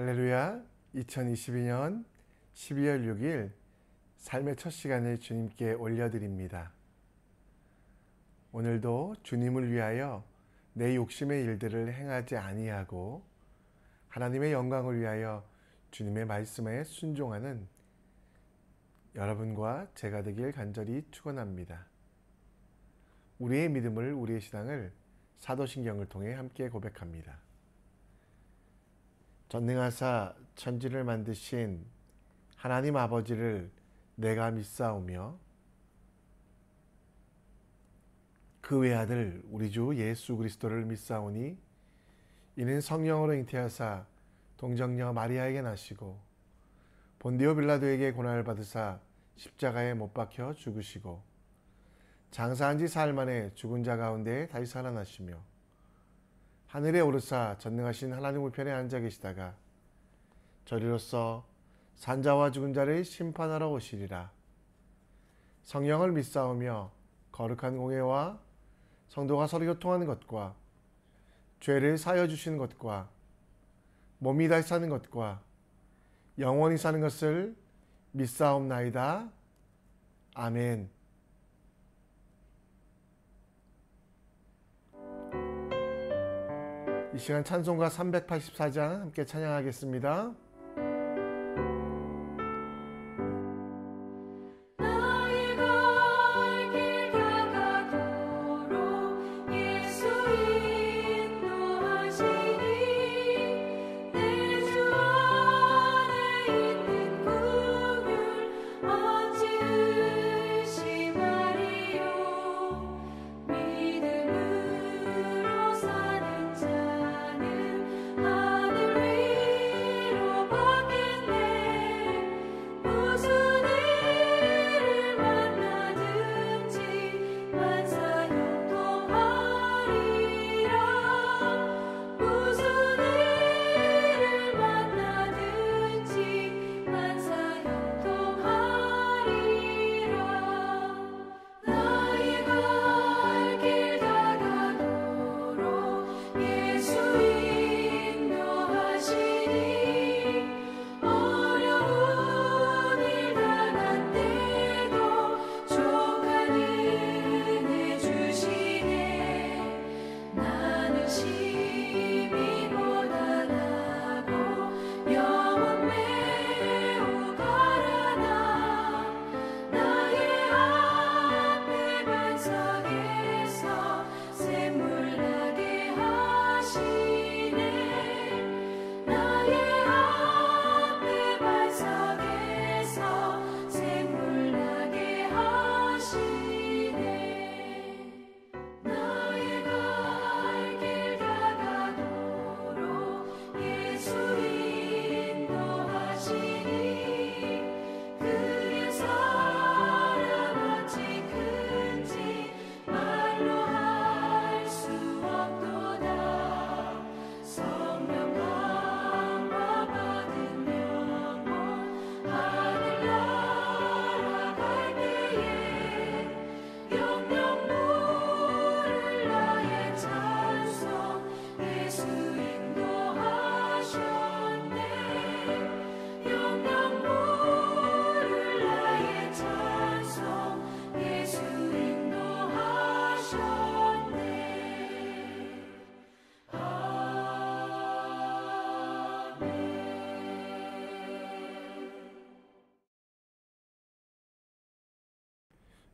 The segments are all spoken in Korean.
할렐루야. 2022년 12월 6일 삶의 첫 시간을 주님께 올려드립니다. 오늘도 주님을 위하여 내 욕심의 일들을 행하지 아니하고 하나님의 영광을 위하여 주님의 말씀에 순종하는 여러분과 제가 되길 간절히 축원합니다. 우리의 믿음을, 우리의 신앙을 사도신경을 통해 함께 고백합니다. 전능하사 천지를 만드신 하나님 아버지를 내가 믿사오며 그 외아들 우리 주 예수 그리스도를 믿사오니 이는 성령으로 잉태하사 동정녀 마리아에게 나시고 본디오 빌라도에게 고난을 받으사 십자가에 못 박혀 죽으시고 장사한 지 사흘 만에 죽은 자 가운데 다시 살아나시며 하늘에 오르사 전능하신 하나님 우편에 앉아 계시다가 저리로서 산자와 죽은 자를 심판하러 오시리라. 성령을 믿사오며 거룩한 공회와 성도가 서로 교통하는 것과 죄를 사하여 주시는 것과 몸이 다시 사는 것과 영원히 사는 것을 믿사옵나이다. 아멘. 이 시간 찬송가 384장 함께 찬양하겠습니다.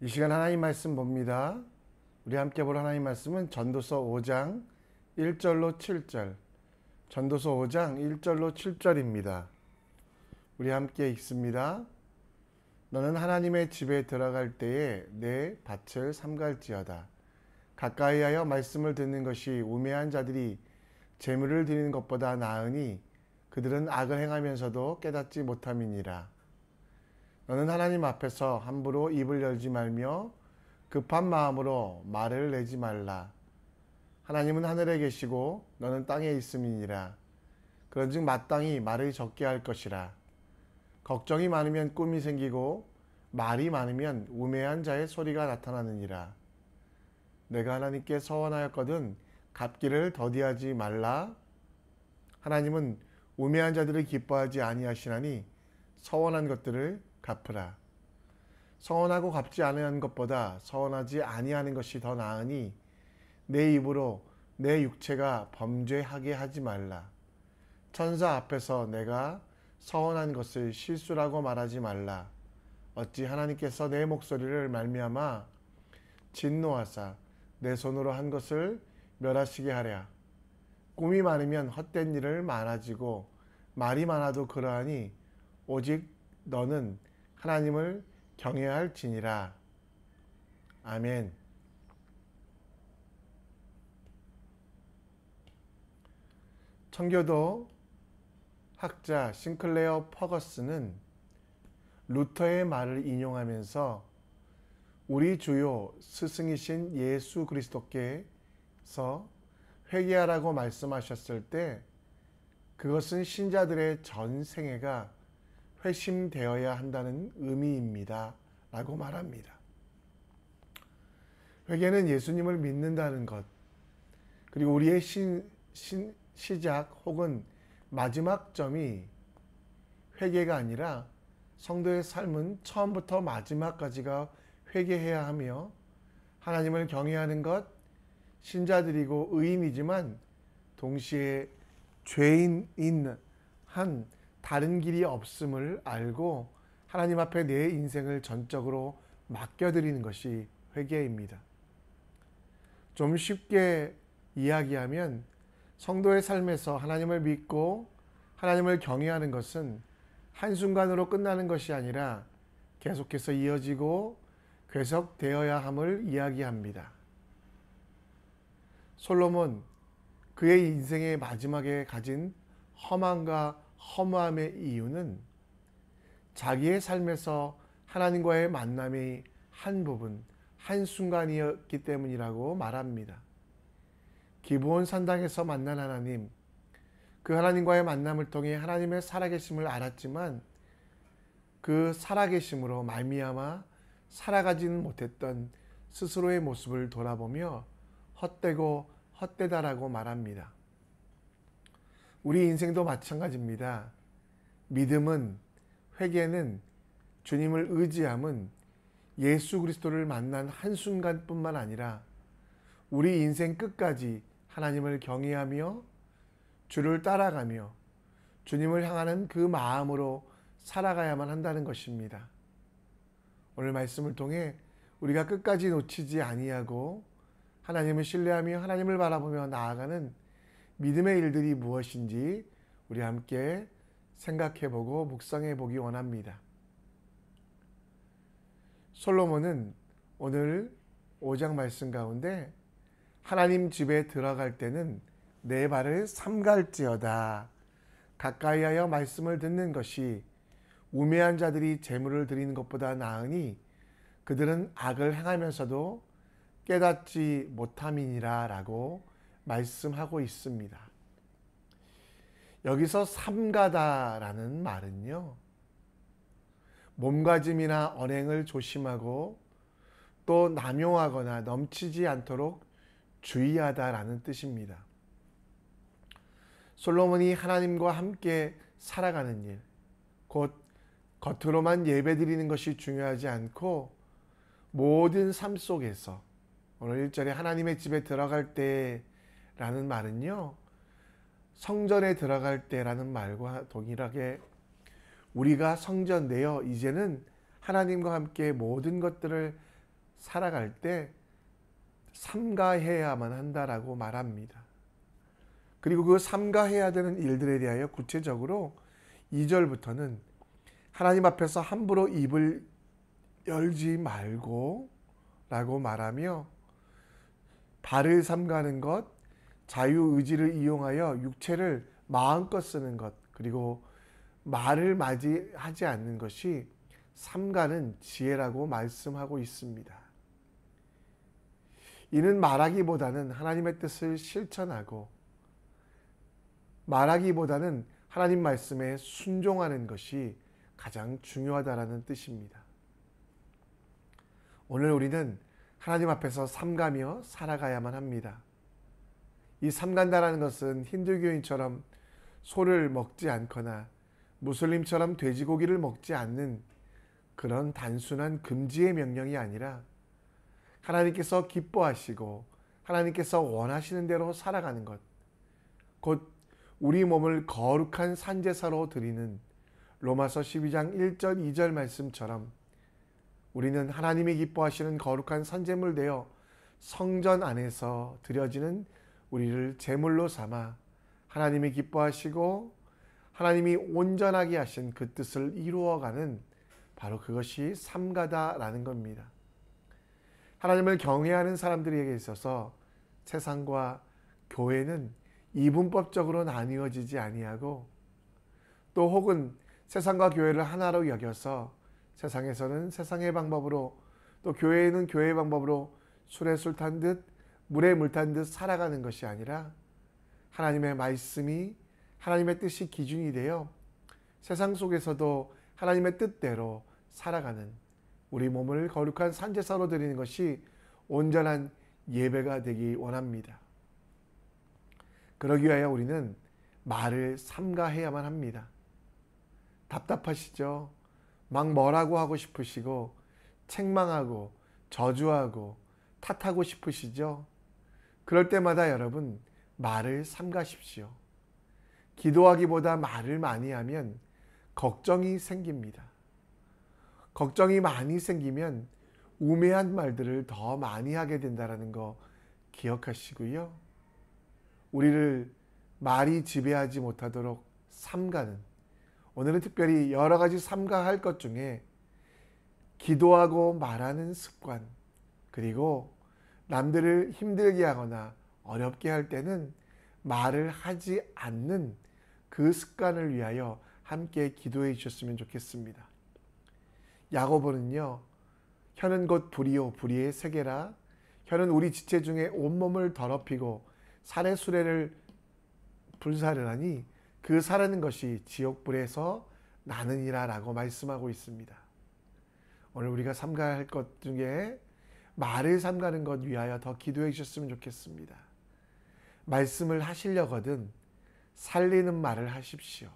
이 시간 하나님 말씀 봅니다. 우리 함께 볼 하나님 말씀은 전도서 5장 1절로 7절, 전도서 5장 1절로 7절입니다. 우리 함께 읽습니다. 너는 하나님의 집에 들어갈 때에 내 밭을 삼갈지어다. 가까이하여 말씀을 듣는 것이 우매한 자들이 재물을 드리는 것보다 나으니 그들은 악을 행하면서도 깨닫지 못함이니라. 너는 하나님 앞에서 함부로 입을 열지 말며 급한 마음으로 말을 내지 말라. 하나님은 하늘에 계시고 너는 땅에 있음이니라. 그런즉 마땅히 말을 적게 할 것이라. 걱정이 많으면 꿈이 생기고 말이 많으면 우매한 자의 소리가 나타나느니라. 내가 하나님께 서원하였거든 갚기를 더디하지 말라. 하나님은 우매한 자들을 기뻐하지 아니하시나니 서원한 것들을 갚으라. 서원하고 갚지 아니하는 것보다 서원하지 아니하는 것이 더 나으니 내 입으로 내 육체가 범죄하게 하지 말라. 천사 앞에서 내가 서원한 것을 실수라고 말하지 말라. 어찌 하나님께서 내 목소리를 말미암아 진노하사 내 손으로 한 것을 멸하시게 하랴. 꿈이 많으면 헛된 일을 많아지고 말이 많아도 그러하니 오직 너는 하나님을 경외해야 할지니라. 아멘. 청교도 학자 싱클레어 퍼거스는 루터의 말을 인용하면서 우리 주요 스승이신 예수 그리스도께서 회개하라고 말씀하셨을 때 그것은 신자들의 전 생애가 회심되어야 한다는 의미입니다. 라고 말합니다. 회개는 예수님을 믿는다는 것, 그리고 우리의 시작 혹은 마지막 점이 회개가 아니라 성도의 삶은 처음부터 마지막까지가 회개해야 하며 하나님을 경외하는 것, 신자들이고 의인이지만 동시에 죄인인 한 다른 길이 없음을 알고 하나님 앞에 내 인생을 전적으로 맡겨드리는 것이 회개입니다. 좀 쉽게 이야기하면 성도의 삶에서 하나님을 믿고 하나님을 경외하는 것은 한순간으로 끝나는 것이 아니라 계속해서 이어지고 계속되어야 함을 이야기합니다. 솔로몬 그의 인생의 마지막에 가진 험함과 허무함의 이유는 자기의 삶에서 하나님과의 만남이 한 부분, 한순간이었기 때문이라고 말합니다. 기브온 산당에서 만난 하나님, 그 하나님과의 만남을 통해 하나님의 살아계심을 알았지만 그 살아계심으로 말미암아 살아가지는 못했던 스스로의 모습을 돌아보며 헛되고 헛되다라고 말합니다. 우리 인생도 마찬가지입니다. 믿음은, 회개는, 주님을 의지함은 예수 그리스도를 만난 한순간뿐만 아니라 우리 인생 끝까지 하나님을 경외하며 주를 따라가며 주님을 향하는 그 마음으로 살아가야만 한다는 것입니다. 오늘 말씀을 통해 우리가 끝까지 놓치지 아니하고 하나님을 신뢰하며 하나님을 바라보며 나아가는 믿음의 일들이 무엇인지 우리 함께 생각해보고 묵상해보기 원합니다. 솔로몬은 오늘 5장 말씀 가운데 하나님 집에 들어갈 때는 내 발을 삼갈지어다. 가까이하여 말씀을 듣는 것이 우매한 자들이 재물을 드리는 것보다 나으니 그들은 악을 행하면서도 깨닫지 못함이니라 라고 말씀하고 있습니다. 여기서 삼가다라는 말은요, 몸가짐이나 언행을 조심하고 또 남용하거나 넘치지 않도록 주의하다라는 뜻입니다. 솔로몬이 하나님과 함께 살아가는 일, 곧 겉으로만 예배드리는 것이 중요하지 않고 모든 삶 속에서, 오늘 1절에 하나님의 집에 들어갈 때라는 말은요, 성전에 들어갈 때라는 말과 동일하게 우리가 성전되어 이제는 하나님과 함께 모든 것들을 살아갈 때 삼가해야만 한다라고 말합니다. 그리고 그 삼가해야 되는 일들에 대하여 구체적으로 2절부터는 하나님 앞에서 함부로 입을 열지 말고 라고 말하며 발을 삼가는 것, 자유의지를 이용하여 육체를 마음껏 쓰는 것, 그리고 말을 맞이하지 않는 것이 삼가는 지혜라고 말씀하고 있습니다. 이는 말하기보다는 하나님의 뜻을 실천하고 말하기보다는 하나님 말씀에 순종하는 것이 가장 중요하다라는 뜻입니다. 오늘 우리는 하나님 앞에서 삼가며 살아가야만 합니다. 이 삼간다라는 것은 힌두교인처럼 소를 먹지 않거나 무슬림처럼 돼지고기를 먹지 않는 그런 단순한 금지의 명령이 아니라 하나님께서 기뻐하시고 하나님께서 원하시는 대로 살아가는 것, 곧 우리 몸을 거룩한 산제사로 드리는 로마서 12장 1절 2절 말씀처럼 우리는 하나님이 기뻐하시는 거룩한 산제물 되어 성전 안에서 드려지는 우리를 제물로 삼아 하나님이 기뻐하시고 하나님이 온전하게 하신 그 뜻을 이루어가는 바로 그것이 삼가다라는 겁니다. 하나님을 경외하는 사람들에게 있어서 세상과 교회는 이분법적으로 나뉘어지지 아니하고 또 혹은 세상과 교회를 하나로 여겨서 세상에서는 세상의 방법으로 또 교회는 교회의 방법으로 술에 술 탄 듯 물에 물 탄 듯 살아가는 것이 아니라 하나님의 말씀이 하나님의 뜻이 기준이 되어 세상 속에서도 하나님의 뜻대로 살아가는 우리 몸을 거룩한 산제사로 드리는 것이 온전한 예배가 되기 원합니다. 그러기 위하여 우리는 말을 삼가해야만 합니다. 답답하시죠? 막 뭐라고 하고 싶으시고 책망하고 저주하고 탓하고 싶으시죠? 그럴 때마다 여러분 말을 삼가십시오. 기도하기보다 말을 많이 하면 걱정이 생깁니다. 걱정이 많이 생기면 우매한 말들을 더 많이 하게 된다는 거 기억하시고요. 우리를 말이 지배하지 못하도록 삼가는, 오늘은 특별히 여러 가지 삼가할 것 중에 기도하고 말하는 습관, 그리고 남들을 힘들게 하거나 어렵게 할 때는 말을 하지 않는 그 습관을 위하여 함께 기도해 주셨으면 좋겠습니다. 야고보는요, 혀는 곧 불이요 불의의 세계라. 혀는 우리 지체 중에 온몸을 더럽히고 살의 수레를 불사를 하니 그 사라는 것이 지옥불에서 나느니라 라고 말씀하고 있습니다. 오늘 우리가 삼가야 할 것 중에 말을 삼가는 것 위하여 더 기도해 주셨으면 좋겠습니다. 말씀을 하시려거든 살리는 말을 하십시오.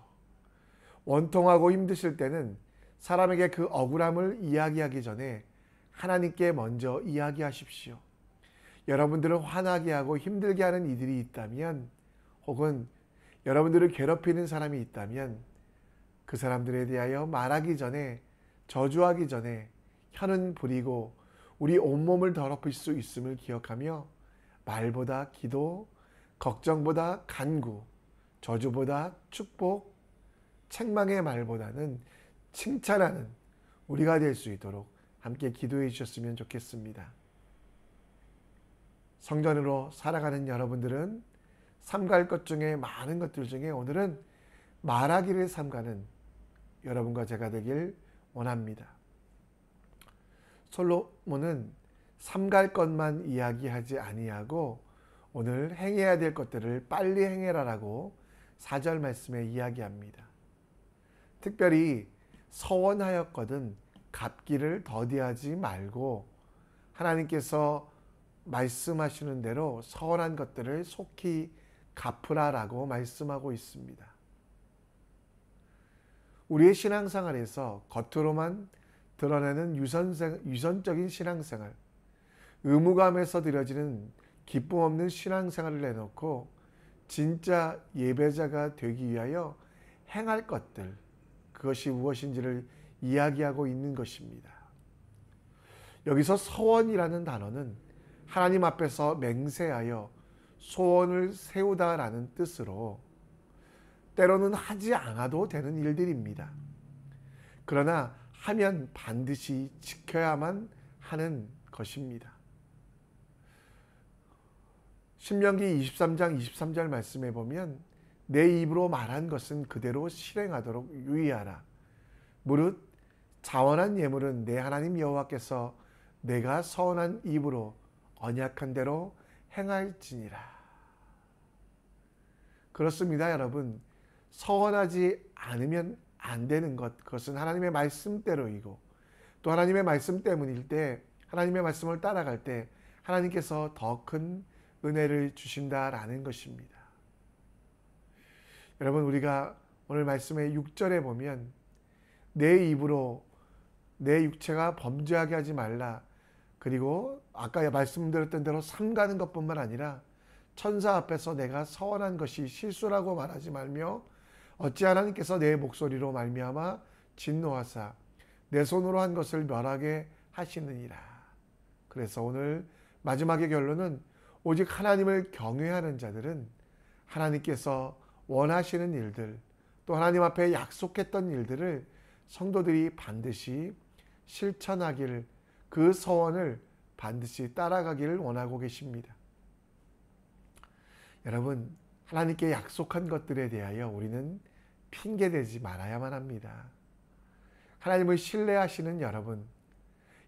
원통하고 힘드실 때는 사람에게 그 억울함을 이야기하기 전에 하나님께 먼저 이야기하십시오. 여러분들을 화나게 하고 힘들게 하는 이들이 있다면, 혹은 여러분들을 괴롭히는 사람이 있다면 그 사람들에 대하여 말하기 전에, 저주하기 전에 혀는 불이고 우리 온몸을 더럽힐 수 있음을 기억하며 말보다 기도, 걱정보다 간구, 저주보다 축복, 책망의 말보다는 칭찬하는 우리가 될 수 있도록 함께 기도해 주셨으면 좋겠습니다. 성전으로 살아가는 여러분들은 삼갈 것 중에 많은 것들 중에 오늘은 말하기를 삼가는 여러분과 제가 되길 원합니다. 솔로몬은 삼갈 것만 이야기하지 아니하고 오늘 행해야 될 것들을 빨리 행해라라고 4절 말씀에 이야기합니다. 특별히 서원하였거든 갚기를 더디하지 말고 하나님께서 말씀하시는 대로 서원한 것들을 속히 갚으라라고 말씀하고 있습니다. 우리의 신앙생활에서 겉으로만 드러내는 유선적인 신앙생활, 의무감에서 드려지는 기쁨 없는 신앙생활을 내놓고 진짜 예배자가 되기 위하여 행할 것들, 그것이 무엇인지를 이야기하고 있는 것입니다. 여기서 서원이라는 단어는 하나님 앞에서 맹세하여 소원을 세우다라는 뜻으로 때로는 하지 않아도 되는 일들입니다. 그러나 하면 반드시 지켜야만 하는 것입니다. 신명기 23장 23절 말씀에 보면 내 입으로 말한 것은 그대로 실행하도록 유의하라. 무릇 자원한 예물은 내 하나님 여호와께서 내가 서원한 입으로 언약한 대로 행할지니라. 그렇습니다, 여러분. 서원하지 않으면 안 되는 것, 그것은 하나님의 말씀대로이고 또 하나님의 말씀 때문일 때, 하나님의 말씀을 따라갈 때 하나님께서 더 큰 은혜를 주신다라는 것입니다. 여러분, 우리가 오늘 말씀의 6절에 보면 내 입으로 내 육체가 범죄하게 하지 말라. 그리고 아까 말씀드렸던 대로 삼가는 것뿐만 아니라 천사 앞에서 내가 서원한 것이 실수라고 말하지 말며 어찌 하나님께서 내 목소리로 말미암아 진노하사 내 손으로 한 것을 멸하게 하시느니라. 그래서 오늘 마지막의 결론은 오직 하나님을 경외하는 자들은 하나님께서 원하시는 일들, 또 하나님 앞에 약속했던 일들을 성도들이 반드시 실천하기를, 그 서원을 반드시 따라가기를 원하고 계십니다. 여러분, 하나님께 약속한 것들에 대하여 우리는 핑계대지 말아야만 합니다. 하나님을 신뢰하시는 여러분,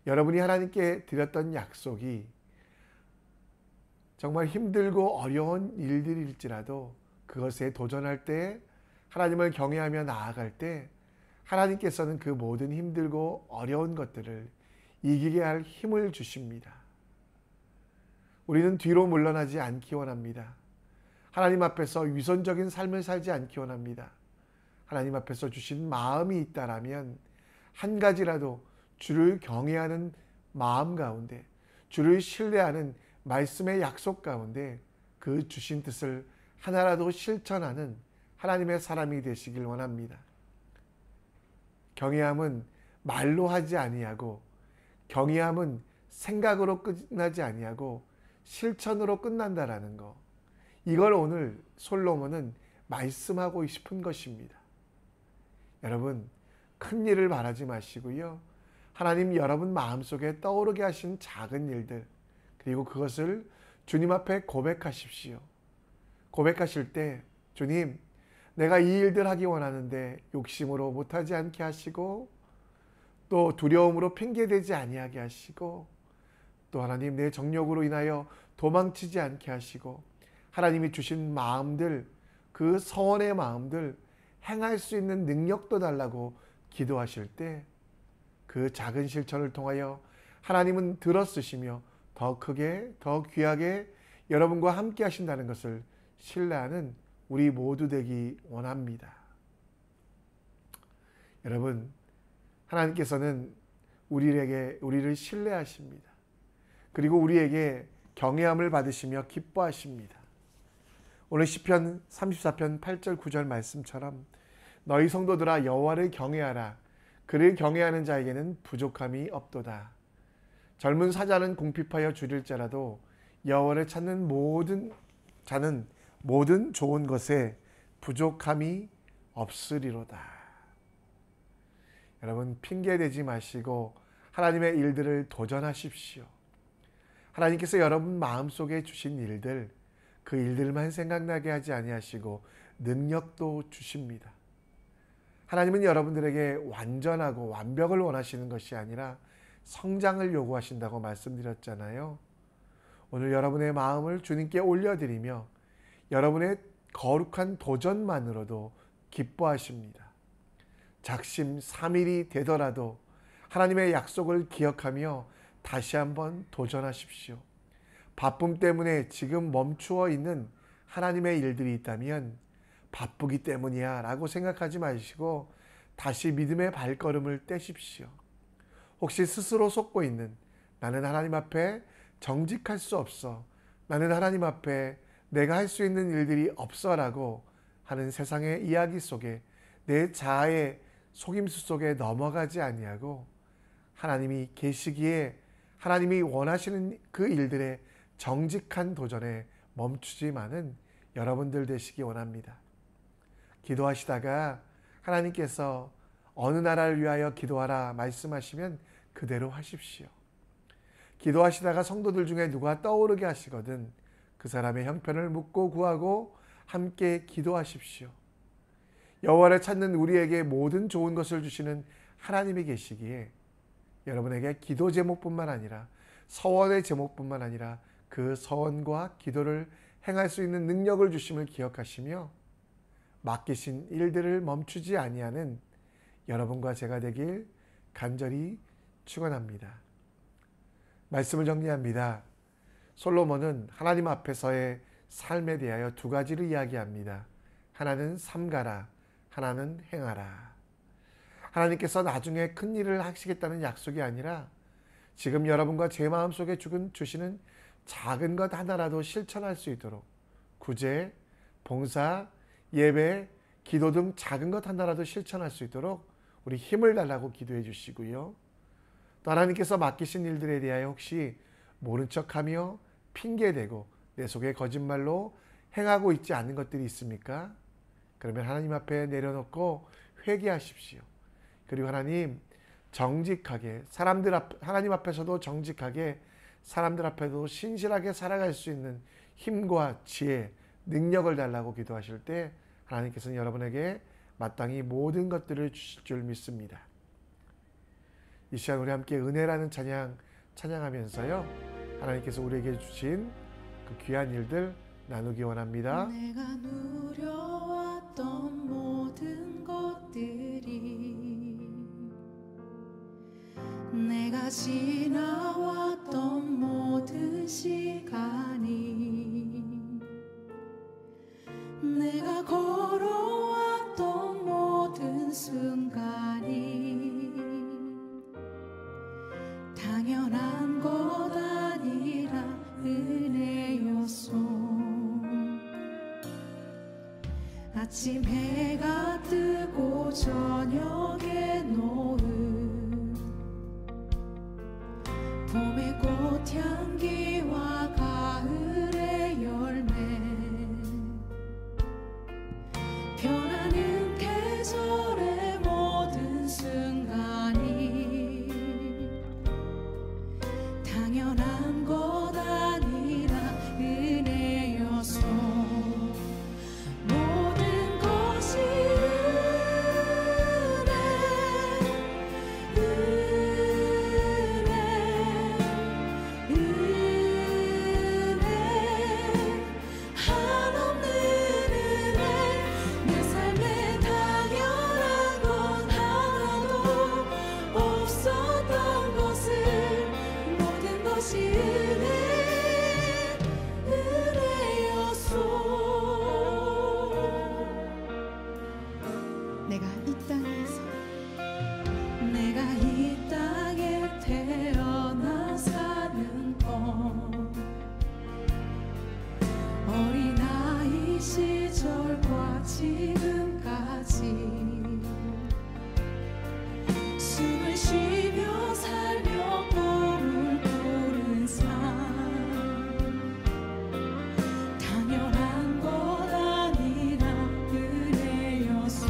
여러분이 하나님께 드렸던 약속이 정말 힘들고 어려운 일들일지라도 그것에 도전할 때, 하나님을 경외하며 나아갈 때 하나님께서는 그 모든 힘들고 어려운 것들을 이기게 할 힘을 주십니다. 우리는 뒤로 물러나지 않기 원합니다. 하나님 앞에서 위선적인 삶을 살지 않기 원합니다. 하나님 앞에서 주신 마음이 있다라면 한 가지라도 주를 경외하는 마음 가운데, 주를 신뢰하는 말씀의 약속 가운데 그 주신 뜻을 하나라도 실천하는 하나님의 사람이 되시길 원합니다. 경외함은 말로 하지 아니하고, 경외함은 생각으로 끝나지 아니하고 실천으로 끝난다라는 거, 이걸 오늘 솔로몬은 말씀하고 싶은 것입니다. 여러분, 큰 일을 바라지 마시고요, 하나님 여러분 마음속에 떠오르게 하신 작은 일들, 그리고 그것을 주님 앞에 고백하십시오. 고백하실 때 주님, 내가 이 일들 하기 원하는데 욕심으로 못하지 않게 하시고, 또 두려움으로 핑계대지 아니하게 하시고, 또 하나님 내 정욕으로 인하여 도망치지 않게 하시고, 하나님이 주신 마음들, 그 서원의 마음들 행할 수 있는 능력도 달라고 기도하실 때 그 작은 실천을 통하여 하나님은 들어쓰시며 더 크게, 더 귀하게 여러분과 함께 하신다는 것을 신뢰하는 우리 모두 되기 원합니다. 여러분, 하나님께서는 우리를 신뢰하십니다. 그리고 우리에게 경외함을 받으시며 기뻐하십니다. 오늘 시편 34편 8절 9절 말씀처럼 너희 성도들아 여호와를 경외하라. 그를 경외하는 자에게는 부족함이 없도다. 젊은 사자는 궁핍하여 줄일지라도 여호와를 찾는 모든 자는 모든 좋은 것에 부족함이 없으리로다. 여러분, 핑계대지 마시고 하나님의 일들을 도전하십시오. 하나님께서 여러분 마음속에 주신 일들, 그 일들만 생각나게 하지 아니하시고 능력도 주십니다. 하나님은 여러분들에게 완전하고 완벽을 원하시는 것이 아니라 성장을 요구하신다고 말씀드렸잖아요. 오늘 여러분의 마음을 주님께 올려드리며 여러분의 거룩한 도전만으로도 기뻐하십니다. 작심삼일이 되더라도 하나님의 약속을 기억하며 다시 한번 도전하십시오. 바쁨 때문에 지금 멈추어 있는 하나님의 일들이 있다면 바쁘기 때문이야 라고 생각하지 마시고 다시 믿음의 발걸음을 떼십시오. 혹시 스스로 속고 있는 나는 하나님 앞에 정직할 수 없어, 나는 하나님 앞에 내가 할 수 있는 일들이 없어 라고 하는 세상의 이야기 속에, 내 자아의 속임수 속에 넘어가지 아니하고 하나님이 계시기에 하나님이 원하시는 그 일들의 정직한 도전에 멈추지만은 여러분들 되시기 원합니다. 기도하시다가 하나님께서 어느 나라를 위하여 기도하라 말씀하시면 그대로 하십시오. 기도하시다가 성도들 중에 누가 떠오르게 하시거든 그 사람의 형편을 묻고 구하고 함께 기도하십시오. 여호와를 찾는 우리에게 모든 좋은 것을 주시는 하나님이 계시기에 여러분에게 기도 제목뿐만 아니라 서원의 제목뿐만 아니라 그 서원과 기도를 행할 수 있는 능력을 주심을 기억하시며 맡기신 일들을 멈추지 아니하는 여러분과 제가 되길 간절히 축원합니다. 말씀을 정리합니다. 솔로몬은 하나님 앞에서의 삶에 대하여 두 가지를 이야기합니다. 하나는 삼가라, 하나는 행하라. 하나님께서 나중에 큰 일을 하시겠다는 약속이 아니라 지금 여러분과 제 마음속에 주시는 작은 것 하나라도 실천할 수 있도록 구제, 봉사, 예배, 기도 등 작은 것 하나라도 실천할 수 있도록 우리 힘을 달라고 기도해 주시고요. 또 하나님께서 맡기신 일들에 대하여 혹시 모른 척하며 핑계대고 내 속에 거짓말로 행하고 있지 않는 것들이 있습니까? 그러면 하나님 앞에 내려놓고 회개하십시오. 그리고 하나님 정직하게 하나님 앞에서도 정직하게 사람들 앞에도 신실하게 살아갈 수 있는 힘과 지혜, 능력을 달라고 기도하실 때 하나님께서는 여러분에게 마땅히 모든 것들을 주실 줄 믿습니다. 이 시간 우리 함께 은혜라는 찬양하면서요, 하나님께서 우리에게 주신 그 귀한 일들 나누기 원합니다. 내가 누려왔던 모든 것들이, 내가 지나왔던 모든 시간이, 내가 걸어왔던 모든 순간이 당연한 것 아니라 은혜였소. 아침 해가 뜨고 저녁에 노을, 봄의 꽃향기와 가을의 열매, 변하는 계절의 모든 순간이 당연한 것 아니라 은혜였소. 모든 것이 한없는 은혜. 내 삶에 당연한 건 하나도 없었던 것을, 모든 것이 은혜였소. 내가 이 땅에 태어나 사는 것, 어린아이 시절과 지금까지 숨을 쉬며 살며 꿈을 꾸는 삶, 당연한 것 아니라 은혜였소.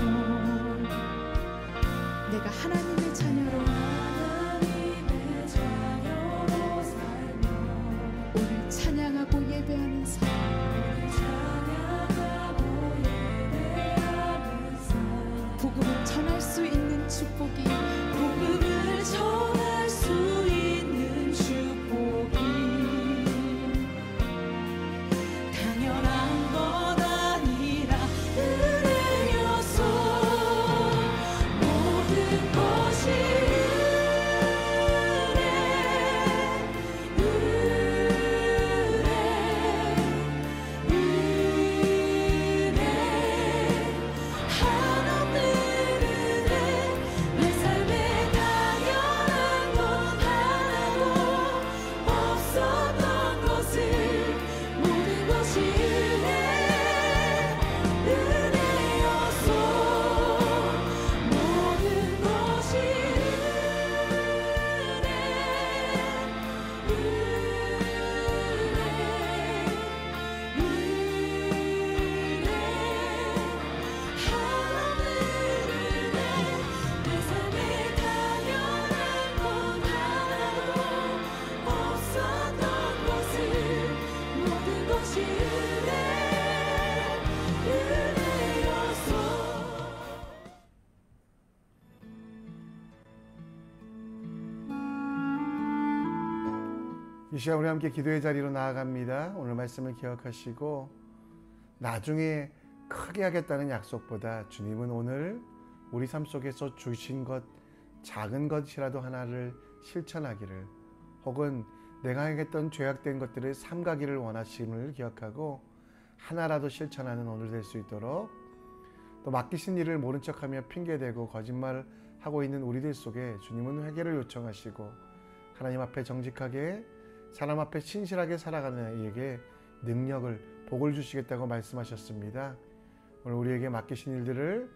내가 하나님의 자녀로 살며 오늘 찬양하고 예배하는 삶, 복음을 전할 수 있는 축복이, 복음을 전할 수 있는 축복이 당연한 것 아니라 은혜였소. 모든 것이 한없는 은혜. 내 삶에 당연한 것 하나도 없었던 것을, 모든 것이 은혜였소. 모든 것이 한없는 은혜. 내 삶에 당연한 것 하나도 없었던 것을, 모든 것이 은혜였소. 이 시간 우리 함께 기도의 자리로 나아갑니다. 오늘 말씀을 기억하시고 나중에 크게 하겠다는 약속보다 주님은 오늘 우리 삶 속에서 주신 것, 작은 것이라도 하나를 실천하기를, 혹은 내가 행했던 죄악된 것들을 삼가기를 원하심을 기억하고 하나라도 실천하는 오늘 될 수 있도록 또 맡기신 일을 모른 척하며 핑계대고 거짓말하고 있는 우리들 속에 주님은 회개를 요청하시고 하나님 앞에 정직하게 사람 앞에 신실하게 살아가는 이에게 능력을 복을 주시겠다고 말씀하셨습니다. 오늘 우리에게 맡기신 일들을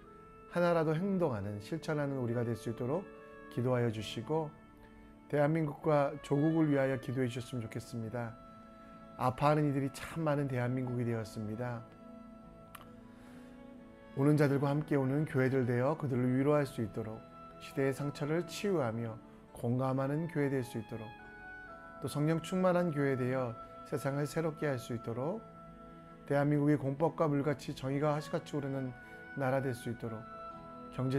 하나라도 행동하는 실천하는 우리가 될 수 있도록 기도하여 주시고 대한민국과 조국을 위하여 기도해 주셨으면 좋겠습니다. 아파하는 이들이 참 많은 대한민국이 되었습니다. 오는 자들과 함께 오는 교회들 되어 그들을 위로할 수 있도록 시대의 상처를 치유하며 공감하는 교회 될 수 있도록 또 성령 충만한 교회 되어 세상을 새롭게 할 수 있도록 대한민국이 공법과 물같이 정의가 하시같이 오르는 나라 될 수 있도록 경제